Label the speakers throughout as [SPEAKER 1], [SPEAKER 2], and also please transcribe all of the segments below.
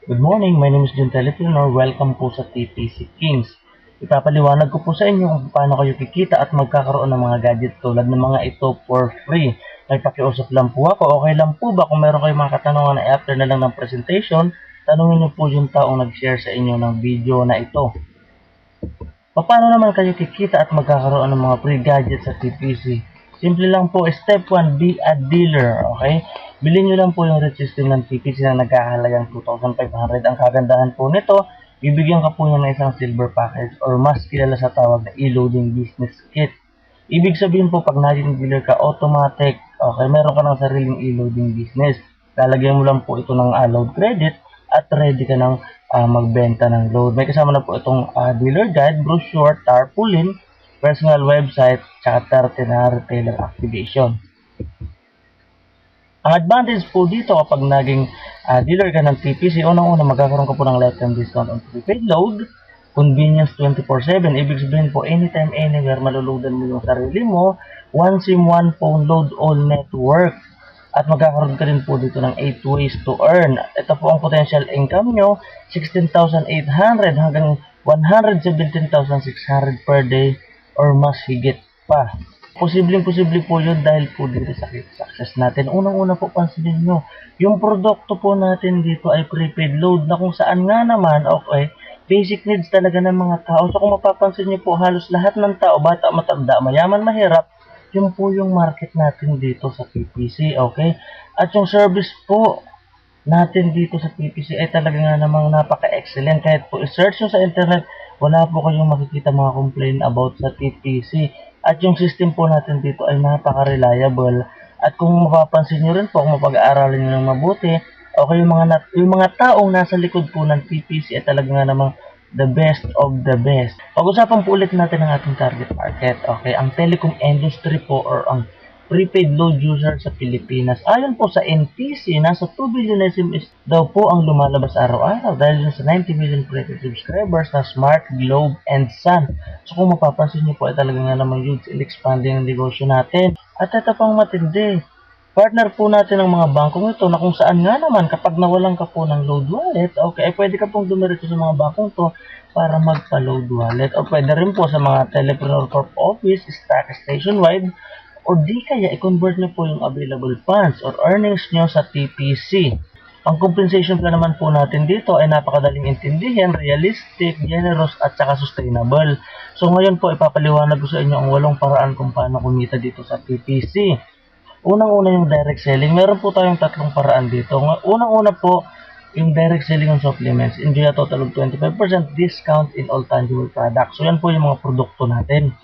[SPEAKER 1] Good morning, my name is John Telefilnor. Welcome po sa TPC Kings. Ipapaliwanag ko po sa inyo kung paano kayo kikita at magkakaroon ng mga gadget tulad ng mga ito for free. May pakiusap lang po ako. Okay lang po ba kung meron kayong mga katanungan na after na lang ng presentation, tanungin niyo po yung taong nag-share sa inyo ng video na ito. Paano naman kayo kikita at magkakaroon ng mga free gadgets sa TPC? Simple lang po, step 1, be a dealer, okay? Bilhin nyo lang po yung rate system ng TPC na nagkakahalagang 2,500. Ang kagandahan po nito, bibigyan ka po niya ng isang silver package or mas kilala sa tawag na e-loading business kit. Ibig sabihin po, pag naging dealer ka, automatic, okay, meron ka ng sariling e-loading business. Lalagyan mo lang po ito ng load credit at ready ka ng magbenta ng load. May kasama na po itong dealer guide, brochure, tarpaulin, personal website, tsaka 30 na retailer activation. Ang advantage po dito kapag naging dealer ka ng TPC, unang-una magkakaroon ka po ng lifetime discount on prepaid load, convenience 24/7, ibig sabihin po anytime, anywhere, maluludan mo yung sarili mo, one SIM, one phone, load all network. At magkakaroon ka rin po dito ng 8 ways to earn. Ito po ang potential income nyo, 16,800 hanggang 117,600 per day or mas higit pa. Posibleng-posible po yun dahil po dito sa success natin. Unang-una po pansinin nyo, yung produkto po natin dito ay prepaid load na kung saan nga naman, okay, basic needs talaga ng mga tao. So kung mapapansin nyo po, halos lahat ng tao, bata, matanda, mayaman, mahirap, yun po yung market natin dito sa PPC, okay? At yung service po natin dito sa PPC ay talaga nga namang napaka-excellent. Kahit po i-search nyo sa internet, wala po kayong makikita mga complaint about sa TPC. At yung system po natin dito ay napaka-reliable. At kung mapapansin nyo rin po, kung mapag-aaralin nyo ng mabuti, okay, yung mga taong nasa likod po ng TPC ay talaga nga namang the best of the best. Pag-usapan po ulit natin ang ating target market. Okay, ang telecom industry po or ang prepaid load user sa Pilipinas. Ayon po sa NTC, nasa 2 billion SMS daw po ang lumalabas araw-araw dahil sa 90 million prepaid subscribers na Smart, Globe, and Sun. So kung mapapansin niyo po ay talaga nga namang huge expanding ang negosyo natin. At ito pang matindi, partner po natin ang mga bangkong ito na kung saan nga naman kapag nawalan ka po ng load wallet, okay, pwede ka pong dumiretso sa mga bangkong to para magpa-load wallet. O pwede rin po sa mga Telepreneur Corp Office, stock station-wide, o di kaya i-convert nyo po yung available funds or earnings nyo sa TPC. Ang compensation plan naman po natin dito ay napakadaling intindihin, realistic, generous, at saka sustainable. So ngayon po ipapaliwanag ko sa inyo ang 8 paraan kung paano kumita dito sa TPC. Unang-una yung direct selling. Meron po tayong 3 paraan dito. Unang-una po, yung direct selling ng supplements. Enjoy a total of 25% discount in all tangible products. So yan po yung mga produkto natin.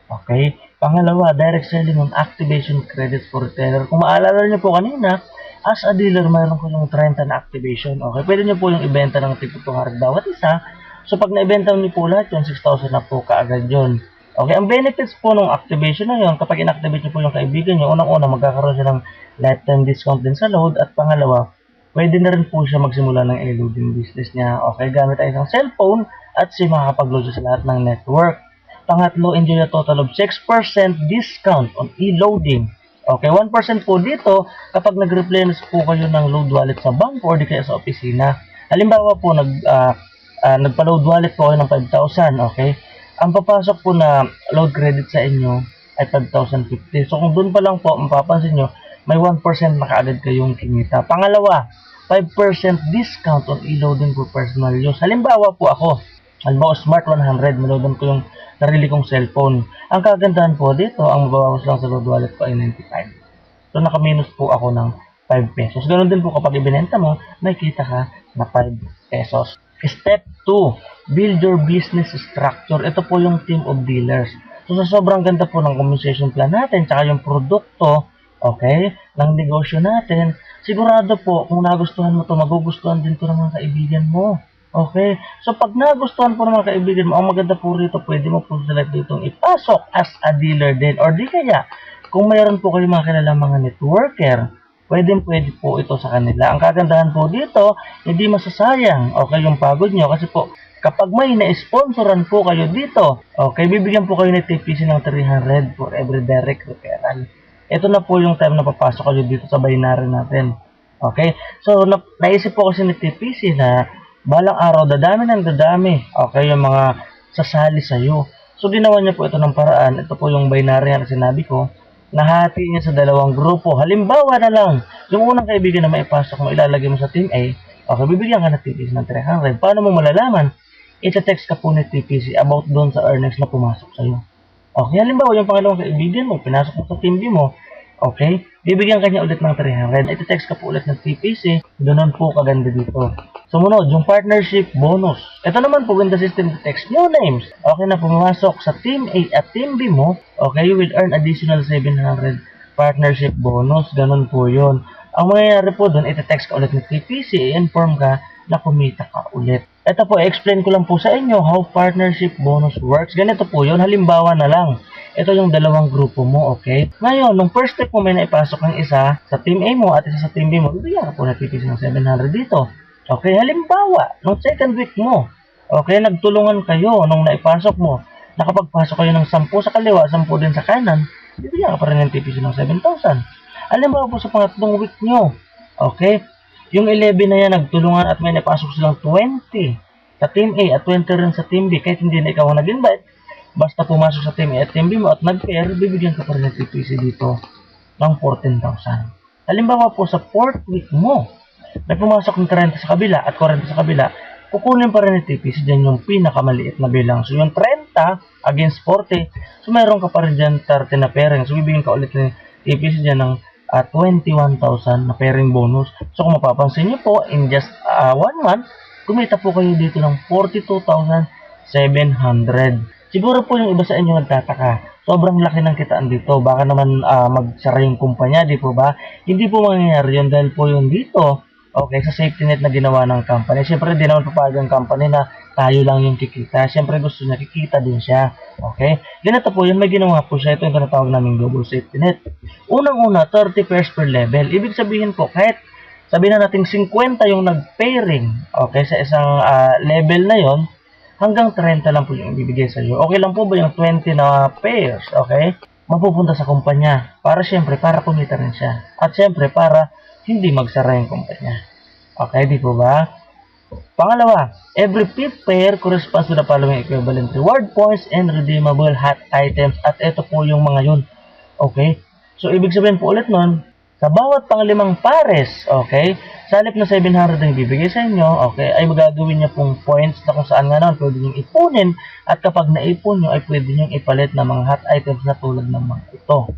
[SPEAKER 1] Okay? Pangalawa, direct selling on activation credits for retailer. Kung maalala niyo po kanina, as a dealer, mayroon ko yung 30 na activation. Okay? Pwede niyo po yung ibenta ng tipo 200 bawat isa. So pag naibenta niyo po lahat, yung 6,000 na po kaagad yun. Okay, ang benefits po ng activation na yun, kapag in-activate niyo po yung kaibigan niyo, unang-una magkakaroon siya ng lifetime discount din sa load, at pangalawa, pwede na rin po siya magsimula ng e-loading business niya. Okay, gamit ay isang cellphone at siya makakapag-load sa lahat ng network. Pangatlo, enjoy a total of 6% discount on e-loading. Okay, 1% po dito kapag nag-replenish po kayo ng load wallet sa bank or di kaya sa opisina. Halimbawa po, nagpa-load wallet po kayo ng 5,000, okay? Ang papasok po na load credit sa inyo ay 5,050. So kung doon pa lang po, mapapansin nyo, may 1% na kaagad kayong kinita. Pangalawa, 5% discount on e-loading for personal use. Halimbawa po ako, Smart 100, niloadan ko yung sarili kong cellphone. Ang kagandahan po dito, ang mababawas lang sa load wallet ko ay 95. So nakaminus po ako ng 5 pesos. Ganun din po kapag ibinenta mo, may kita ka na 5 pesos. Step 2, build your business structure. Ito po yung team of dealers. So sa sobrang ganda po ng compensation plan natin, tsaka yung produkto, okay, ng negosyo natin, sigurado po kung nagustuhan mo to, magugustuhan din to ng mga kaibigan mo. Okay? So, pag nagustuhan po ng mga kaibigan mo, ang maganda po rito, pwede mo po sila ditong ipasok as a dealer din. Or di kaya, kung mayroon po kayo mga kilalang mga networker, pwede po ito sa kanila. Ang kagandahan po dito, hindi masasayang, okay, yung pagod nyo. Kasi po, kapag may na-sponsoran po kayo dito, okay, bibigyan po kayo ng TPC ng 300 for every direct referral. Ito na po yung time na papasok kayo dito sa binary natin. Okay? So, naisip po kasi ni TPC na balang araw, dadami ng dadami. Okay? Yung mga sasali sa'yo. So, ginawa niya po ito ng paraan. Ito po yung binary na sinabi ko. Nahati niya sa dalawang grupo. Halimbawa na lang, yung unang kaibigan na maipasok mo, ilalagay mo sa Team A, okay, bibigyan ka ng TPC ng 300. Paano mo malalaman? Ita-text ka po ni TPC about doon sa earnings na pumasok sa'yo. Okay, halimbawa yung pangalawang kaibigan mo, pinasok mo sa Team B mo, okay, bibigyan ka niya ulit ng 300. Ita-text ka po ulit ng TPC, ganun po kaganda dito. Sumunod, yung partnership bonus. Ito naman po, ganda system text, new names. Okay na pumasok sa Team A at Team B mo, okay, you will earn additional 700 partnership bonus. Ganun po yun. Ang mangyayari po doon, ita-text ka ulit ng TPC, i-inform ka na kumita ka ulit. Ito po, explain ko lang po sa inyo how partnership bonus works. Ganito po yun, halimbawa na lang. Ito yung dalawang grupo mo, okay? Ngayon, nung first step mo may naipasok ng isa sa Team A mo at isa sa Team B mo, bibigyan ka po na TPC ng 700 dito. Okay, halimbawa, nung second week mo, okay, nagtulungan kayo nung naipasok mo, nakapagpasok kayo ng 10 sa kaliwa, 10 din sa kanan, bibigyan ka pa rin ng TPC ng 7,000. Halimbawa po sa pangatlong week nyo, okay, yung 11 na yan nagtulungan at may naipasok silang 20 sa Team A at 20 rin sa Team B, kahit hindi na ikaw ang nag-invite, basta pumasok sa Team A at Team B mo at nag-pair, bibigyan ka pa rin ng TPC dito ng 14,000. Halimbawa po sa 4th week mo, may pumasok ng 30 sa kabila at 40 sa kabila, kukunin pa rin ng TPC dyan yung pinakamaliit na bilang. So yung 30 against 40, so meron ka pa rin dyan 30 na pairing. So bibigyan ka ulit ng TPC dyan ng 21,000 na pairing bonus. So kung mapapansin nyo po, in just 1 month, kumita po kayo dito ng 42,700. Siguro po yung iba sa inyo nagtataka, sobrang laki ng kitaan dito. Baka naman magsara yung kumpanya, di po ba? Hindi po mangyayari yun dahil po yun dito, okay, sa safety net na ginawa ng company. Siyempre, di naman papayag ang company na tayo lang yung kikita. Siyempre, gusto niya kikita din siya. Okay? Ganito po yun, may ginawa po siya. Ito yung tinatawag namin global safety net. Unang-una, 30 pairs per level. Ibig sabihin po, kahit sabihin na natin 50 yung nag-pairing, okay, sa isang level na yon, hanggang 30 lang po yung ibibigay sa iyo. Okay lang po ba yung 20 na pairs, okay? Mapupunta sa kumpanya. Para siyempre, para kumita rin siya. At siyempre, para hindi magsara yung kumpanya. Okay, di po ba? Pangalawa, every fifth pair corresponds to the following equivalent reward points and redeemable hot items. At ito po yung mga yun. Okay? So, ibig sabihin po ulit nun, sa bawat pang-5 pares, okay, sa halip na 700 ang ibibigay sa inyo, okay, ay magagawin niya pong points na kung saan nga naman pwede nyo ipunin at kapag naipon nyo ay pwede nyo ipalit ng mga hot items na tulad ng mga ito.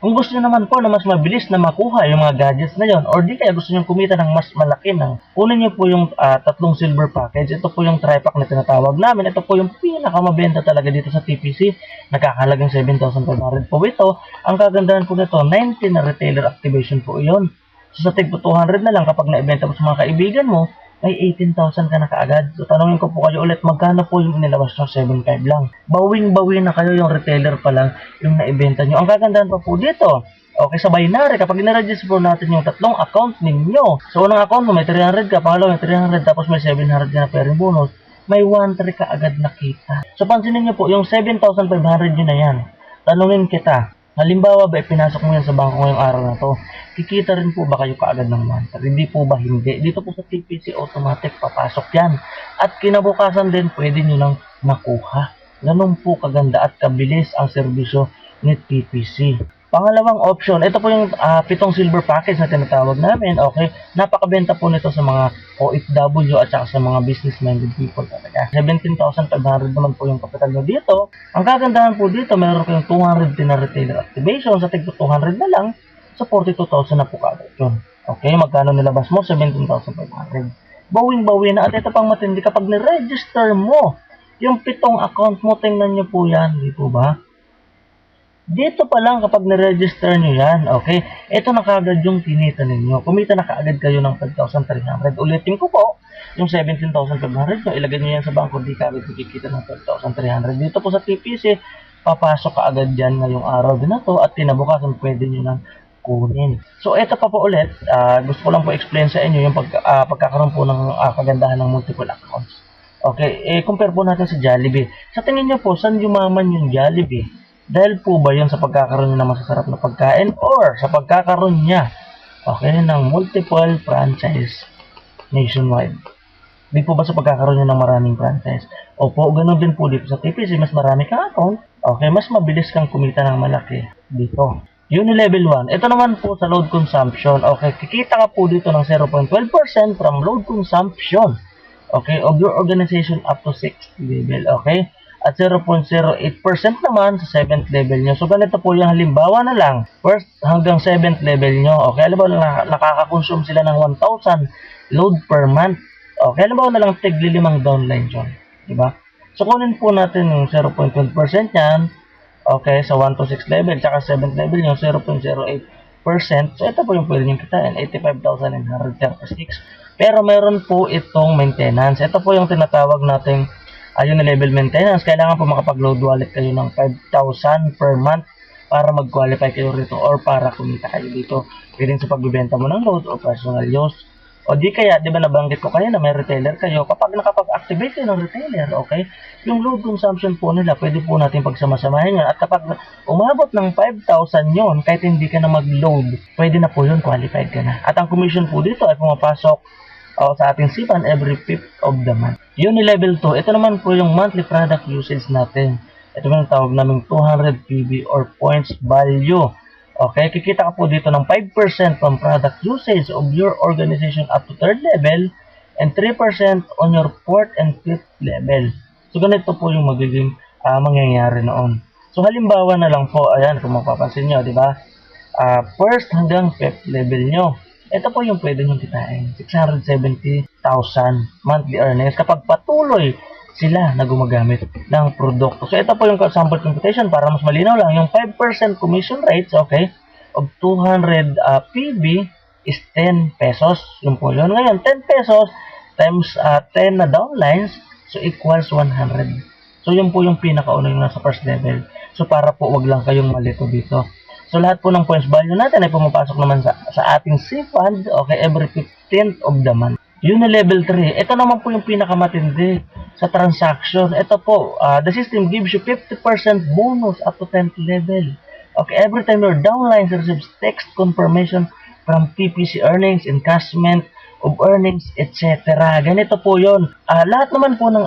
[SPEAKER 1] Kung gusto nyo naman po na mas mabilis na makuha yung mga gadgets na yon, or di kaya gusto nyo kumita ng mas malaki ng, kunin nyo po yung tatlong silver package. Ito po yung tri-pack na tinatawag namin. Ito po yung pinakamabenta talaga dito sa TPC. Nakakahalagang 7,500 po ito. Ang kagandahan po nito, 19 na retailer activation po iyon. So sa tig 200 na lang kapag na-ibenta mo sa mga kaibigan mo, may 18,000 ka na kaagad. So tanongin ko po kayo ulit, magkano po yung inilabas nyo? 7,500 lang. Bawing-bawi na kayo yung retailer pa lang yung naibenta nyo. Ang kagandahan pa po dito, okay, sa binary, kapag niregister po natin yung tatlong account ninyo. So unang account mo may 300 ka, pangalawa may 300, tapos may 700 ka na pairing bonus, may 1,3 ka agad nakita. So pansinin nyo po, yung 7,500 yun na yan. Tanungin kita, halimbawa ba ipinasok mo yan sa bangko ngayong araw na to, kikita rin po ba kayo kaagad ng 1,3? Hindi po ba hindi? Dito po sa TPC automatic papasok yan. At kinabukasan din pwede nyo nang makuha. Ganun po kaganda at kabilis ang serbisyo ni TPC. Pangalawang option, ito po yung 7 silver package na tinatawag namin. Okay, napakabenta po nito sa mga OFW at saka sa mga business-minded people talaga. 17,500 naman po yung kapital nyo dito. Ang kagandahan po dito, meron kayong 210 na retailer activation. Sa tig 200 na lang, sa 42,000 na po kagad yun. Okay, magkano nilabas mo? 17,500. Bawing-bawi na. At ito pang matindi, kapag ni-register mo yung 7 account mo, tingnan nyo po yan. Di po ba? Dito pa lang kapag na-register nyo yan, okay, ito na kaagad yung kinita ninyo. Kumita na kaagad kayo ng 5,300. Ulitin ko po, yung 17,500 nyo, ilagay nyo yan sa bangko, di kaagad kikita ng 5,300. Dito po sa TPC, papasok kaagad yan ngayong araw din na to at tinabukasan pwede nyo nang kunin. So, ito pa po ulit, gusto ko lang po explain sa inyo yung pagkakaroon po ng kagandahan ng multiple accounts. Okay, compare po natin sa Jollibee. Sa tingin nyo po, saan yumaman yung Jollibee? Dahil po ba yun sa pagkakaroon niya ng masasarap na pagkain or sa pagkakaroon niya okay, ng multiple franchise nationwide. Di po ba sa pagkakaroon nyo ng maraming franchise? Opo, ganun din po dito sa TPC, mas marami kang account, okay, mas mabilis kang kumita ng malaki dito. Unilevel 1, ito naman po sa load consumption, okay, kikita ka po dito ng 0.12% from load consumption, okay, of your organization up to 6th level, okay, at 0.08% naman sa 7th level nyo. So, ganito po yung halimbawa na lang, first hanggang 7th level nyo, okay, halimbawa nakaka-consume sila ng 1,000 load per month. Okay, halimbawa na lang tigli 5 downline yun. Diba? So, kunin po natin yung 0.12% yan. Okay, sa 1 to 6 level, tsaka 7th level yung 0.08%. So, ito po yung pwede nyo kitain, 85,936. Pero, meron po itong maintenance. Ito po yung tinatawag nating Unilevel maintenance. Kailangan po makapag-load wallet kayo ng 5,000 per month para mag-qualify kayo rito or para kumita kayo dito. Pwede sa pagbibenta mo ng load o personal use. O di kaya, di ba nabanggit ko kanina, may retailer kayo. Kapag nakapag-activate kayo ng retailer, okay, yung load consumption po nila, pwede po natin pagsama-samahin yun. At kapag umabot ng 5,000 yun, kahit hindi ka na mag-load, pwede na po yun, qualified ka na. At ang commission po dito ay pumapasok sa ating sipan every 5th of the month. Unilevel 2, ito naman po yung monthly product usage natin. Ito yung tawag namin 200 PB or points value. Okay, kikita ka po dito ng 5% from product usage of your organization up to 3rd level and 3% on your 4th and 5th level. So, ganito po yung magiging mangyayari noon. So, halimbawa na lang po, ayan, kung mapapansin nyo, di ba? First hanggang 5th level nyo. Ito po yung pwede nyo kitain. 670,000 monthly earnings kapag patuloy sila na gumagamit ng produkto. So, ito po yung sample computation para mas malinaw lang. Yung 5% commission rates, okay, of 200 PB is 10 pesos. Yung po yun. Ngayon, 10 pesos times 10 na downlines, so equals 100. So, yun po yung pinakauna yung nasa first level. So, para po wag lang kayong malito dito. So, lahat po ng points value natin ay pumapasok naman sa ating C-Fund, okay, every 15th of the month. Unilevel 3, ito naman po yung pinakamatindi sa transaction. Ito po, the system gives you 50% bonus up to 10th level. Okay, every time your downline receives text confirmation from TPC earnings, encashment of earnings, etc. Ganito po yon. Lahat naman po ng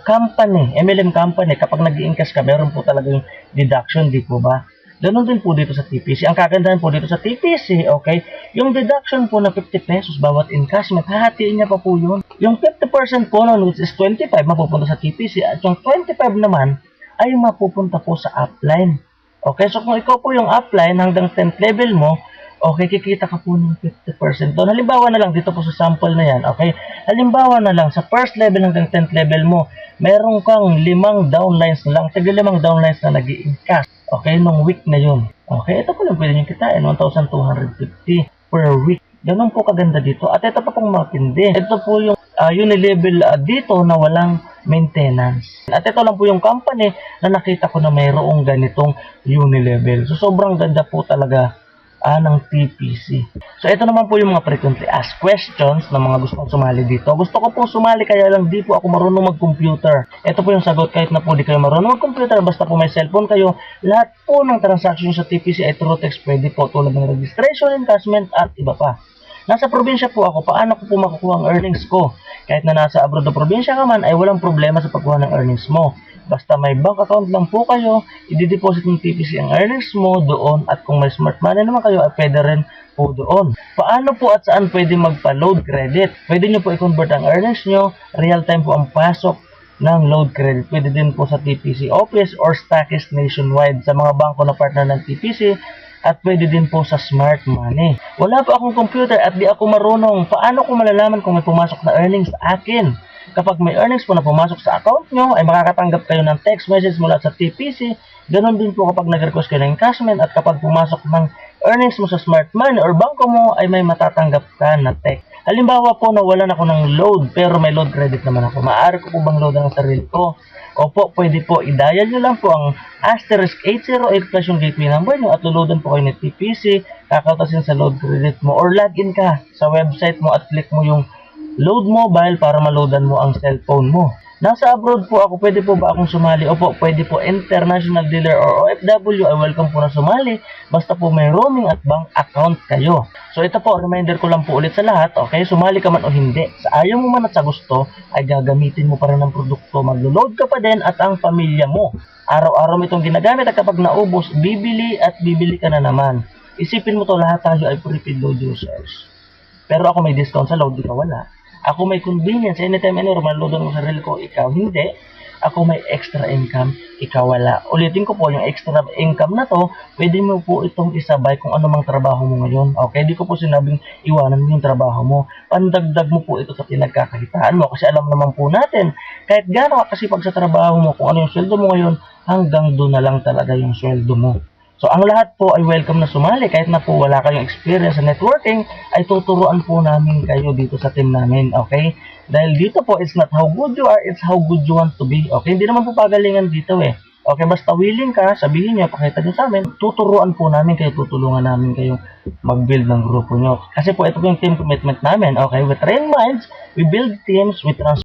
[SPEAKER 1] company, MLM company, kapag nag-i-encash ka, meron po talaga yung deduction, di po ba? Ganun din po dito sa TPC. Ang kagandahan po dito sa TPC, okay, yung deduction po na 50 pesos bawat encashment, hahatiin niya pa po yun. Yung 50% po nun, which is 25, mapupunta sa TPC, at yung 25 naman ay mapupunta po sa upline. Okay, so kung ikaw po yung upline hanggang 10th level mo, okay, kikita ka po ng 50% doon. Halimbawa na lang dito po sa sample na yan, okay, halimbawa na lang sa first level hanggang 10th level mo, meron kang 5 downlines na lang, taga 5 downlines na nag-i-encash. Okay, nung week na yun. Okay, ito po lang pwede nyo kitain, 1,250 per week. Ganun po kaganda dito. At ito pa pong matindi. Ito po yung Unilevel dito na walang maintenance. At ito lang po yung company na nakita ko na mayroong ganitong Unilevel. So, sobrang ganda po talaga ng TPC. So, ito naman po yung mga frequently asked questions ng mga gustong sumali dito. Gusto ko pong sumali kaya lang di po ako marunong mag-computer. Ito po yung sagot kahit na po di kayo marunong mag-computer, basta po may cellphone kayo, lahat po ng transaction sa TPC ay through text pwede po tulad ng registration, encashment at iba pa. Nasa probinsya po ako, paano ko po makukuha ang earnings ko? Kahit na nasa abroad na probinsya ka man, ay walang problema sa pagkuha ng earnings mo. Basta may bank account lang po kayo, i-deposit ng TPC ang earnings mo doon at kung may smart money naman kayo, ay pwede rin po doon. Paano po at saan pwede magpa-load credit? Pwede nyo po i-convert ang earnings nyo, real time po ang pasok ng load credit. Pwede din po sa TPC office or Stockist nationwide sa mga bangko na partner ng TPC at pwede din po sa smart money. Wala po akong computer at di ako marunong. Paano ko malalaman kung may pumasok na earnings sa akin? Kapag may earnings po na pumasok sa account nyo, ay makakatanggap kayo ng text message mula sa TPC. Ganon din po kapag nag-request kayo ng encashment at kapag pumasok ng earnings mo sa smart money or bangko mo, ay may matatanggap ka na text. Halimbawa po, nawalan ako ng load pero may load credit naman ako. Maaari ko po bang load ang sarili ko? Opo, pwede po. I-dial nyo lang po ang asterisk 808 plus yung gateway number nyo at luludan po kayo ng TPC, kakautasin sa load credit mo or login ka sa website mo at click mo yung load mobile para maloadan mo ang cellphone mo. Nasa abroad po ako, pwede po ba akong sumali? Opo, pwede po. International dealer or OFW, ay welcome po na sumali. Basta po may roaming at bank account kayo. So ito po, reminder ko lang po ulit sa lahat, okay? Sumali ka man o hindi. Sa ayaw mo man at sa gusto, ay gagamitin mo pa rin ang produkto. Maglo-load ka pa din at ang pamilya mo. Araw-araw mo itong ginagamit at kapag naubos, bibili at bibili ka na naman. Isipin mo to, lahat tayo ay prepaid load users. Pero ako may discount sa load, di ka wala. Ako may convenience, anytime, anywhere, maload mo sa reel ko, ikaw hindi. Ako may extra income, ikaw wala. Ulitin ko po, yung extra income na to, pwede mo po itong isabay kung ano mang trabaho mo ngayon. Okay, di ko po sinabing iwanan mo yung trabaho mo. Pandagdag mo po ito sa pinagkakakitaan mo. Kasi alam naman po natin, kahit gano'n ka kasipag sa trabaho mo, kung ano yung sweldo mo ngayon, hanggang doon na lang talaga yung sweldo mo. So, ang lahat po ay welcome na sumali. Kahit na po wala kayong experience sa networking, ay tuturuan po namin kayo dito sa team namin, okay? Dahil dito po, it's not how good you are, it's how good you want to be, okay? Hindi naman po pagalingan dito eh. Okay, basta willing ka, sabihin nyo, pakita nyo sa amin, tuturuan po namin kayo, tutulungan namin kayo mag-build ng grupo nyo. Kasi po, ito po yung team commitment namin, okay? We train minds, we build teams, we transform